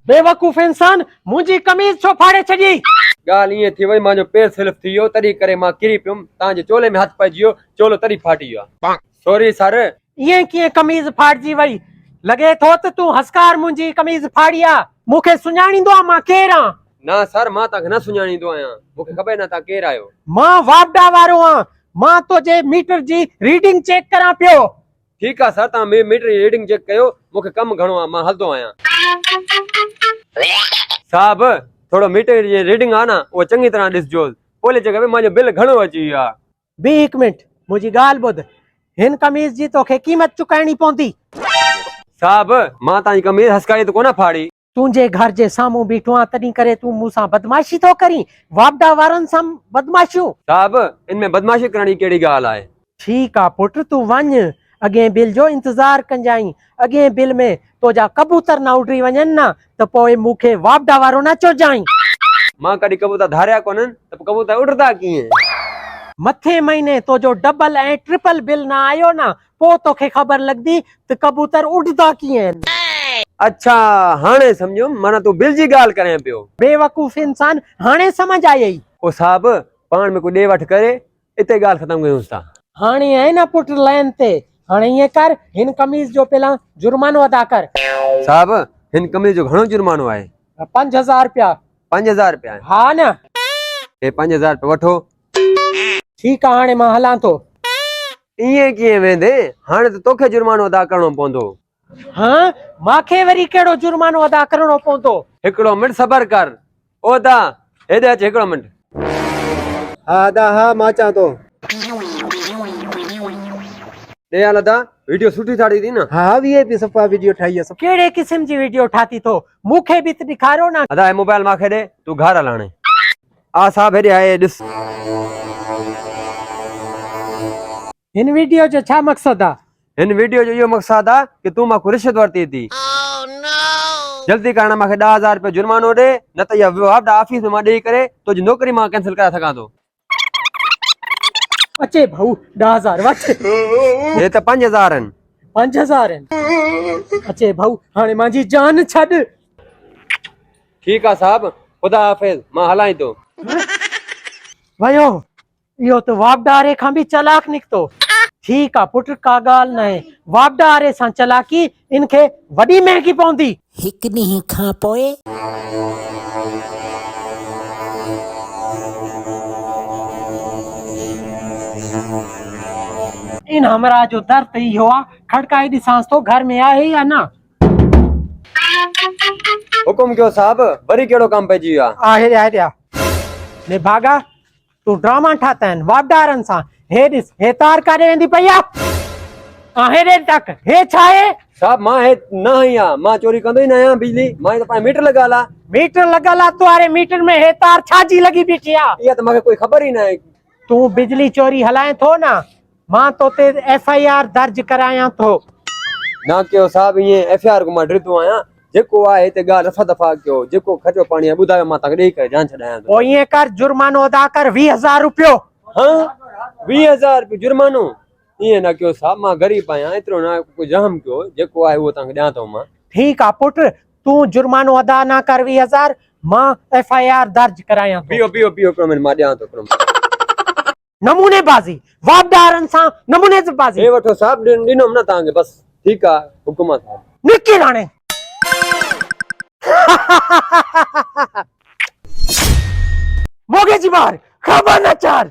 बेवकूफ़ इंसान मुझी कमीज छो फाड़े छड़ी। गाल ये थी वही मांजो पेर स्लिप थियो तरी करे मां किरी पियुम तांजे चोले में हाथ पइजियो चोलो तरी फाटी गयो सॉरी सर। ये किए कमीज फाड़जी वई लगे थो त तू हस्कार मुझी कमीज फाड़िया मुखे सुञाणींदो मां केर आ। ना सर मां ताके न सुञाणींदो आया मुखे खबर ना ता केर आयो। मां वापडा वारो आ मां तो जे मीटर जी रीडिंग चेक करा पियो। ठीक है सर ता मीटर रीडिंग चेक कयो मुखे कम घणो आ मां हलदो आया। साहब थोड़ो मीटर जी रीडिंग आ ना वो चंगी तरह दिसजो पोले जगह पे मांजो बिल घणो अची वियो आ। बी एक मिनट मुझी गाल बुध हिन कमीज जी तोखे कीमत चुकाइणी पवंदी। साहब मां ताई कमीज हस्काई तो कोना फाड़ी। तुंहिंजे घर जे साम्हूं बीठो आ तॾहिं करे तू मूंसां बदमाशी थो करी वापडा वारनि सां बदमाशियूं। साहब इनमें बदमाशी करणी केड़ी गाल आहे। ठीक आ पुट तू वञ अगे बिल जो इंतजार कंजाई अगे बिल में तोजा कबूतर न उड़ी वञनि ना त पोइ मूंखे वापडा वारो न चोजाई। मां कॾहिं कबूतर धारिया कोन्हनि त कबूतर उड़दा कीअं। मथे महीने तो जो डबल ऐं ट्रिपल बिल ना आयो ना पो तोखे ख़बर लगदी त कबूतर उड़दा कीअं। अच्छा हाणे समझो माना तू बिल जी गाल करे पियो। बेवकूफ़ इंसान हाणे समझ आई। ओ साहब पाण में कोई ॾे वठ करे इते गाल खत्म कयूंस ता। हाणे है ना पुट लाइन ते हाणे ये कर हिन कमीज जो पहला जुर्मानो अदा कर। साहब हिन कमीज जो घणो जुर्मानो आहे। 5000 रुपया। 5000 रुपया हाँ ना ए 5000 रुपया वठो। ठीक है हाणे मां हलां तो। इए कीअं वेंदे हाणे त तोखे जुर्मानो अदा करणो पवंदो। हाँ माखे वरी केड़ो जुर्मानो अदा करणो पवंदो। हिकिड़ो मिंट सबर कर। ओ दा हेदे अच हिकिड़ो मिंट। हा दा हा मां अचां तो। दयाल दा वीडियो सुठी ठाही थी ना। हाँ वीआईपी सफा वीडियो ठाही है। केड़े किस्म जी वीडियो ठाती तो मुखे भी त दिखारो ना। अदा मोबाइल माखे दे तू घर हलाणे। आ साहब हेडे आए दिस। इन वीडियो जो छा मकसद आ। इन वीडियो जो यो मकसद आ कि तू मां को रिश्वत वरती थी। जल्दी करना माखे 10000 रुपया जुर्मानो दे न त या वापडा ऑफिस में मां देई करे तो जी नौकरी मां कैंसिल करा सका तो। अचे भाऊ 10000 वठ। ये त 5000 आहिनि। 5000 अचे भाऊ हाणे मांजी जान छड। ठीक आ साहब खुदा हाफिज मां हलाई तो। वयो यो तो वापडा रे खां भी चालाक निकतो। ठीक आ पुट का गाल न है वापडा रे सां चालाकी इनखे वडी महंगी पवंदी। हिक ॾींहं खां पोइ इन हमरा जो दर्द इहो आ खड़काई ॾिसांस तो घर में आहे या ना। हुकुम कयो साहब वरी केड़ो काम पइजी वियो आ। आहे ने भागा तू ड्रामा ठाता आहिनि वापडारनि सां। हे ॾिस हे तार काॾे वेंदी पई आ हेॾे तक हे छा आहे। साहब मां हे न आहियां मां चोरी कंदो ही न आहियां बिजली मां त पाण मीटर लॻल आ। मीटर लॻल आ तुम्हारे मीटर में हे तार छाजी लगी बीठी आ। इहा त मूंखे कोई ख़बर ही न आहे। तू बिजली चोरी हलाए थो ना मां तोते FIR दर्ज करायां थो। ना कयो साहब ये FIR को मां डरतो आहियां जेको आहे हिते ॻाल्हि रफ़ा दफ़ा कयो जेको खर्चो पाणी आहे ॿुधायो मां तव्हांखे ॾेई करे जान छॾायां थो। पोइ ईअं कर जुर्मानो अदा कर 20000 रुपयो। हाँ 20000 रुपयो जुर्मानो इएं न कयो साहब मां गरीब आहियां एतिरो न कोई रहम कयो जेको आहे उहो तव्हांखे ॾियां थो मां। ठीक आ पुट तू जुर्मानो अदा ना कर 20000 मां FIR दर्ज करायां थो। पियो पियो पियो हिकिड़ो मिंट मां ॾियां थो। नमूनेबाज़ी वापडारनि सां नमूनेबाज़ी। हे वठो साहब ॾिनोम न तव्हांखे बस ठीक आहे हुकुम आहे। निकिर हाणे। मोगे जी मार खबर न चार।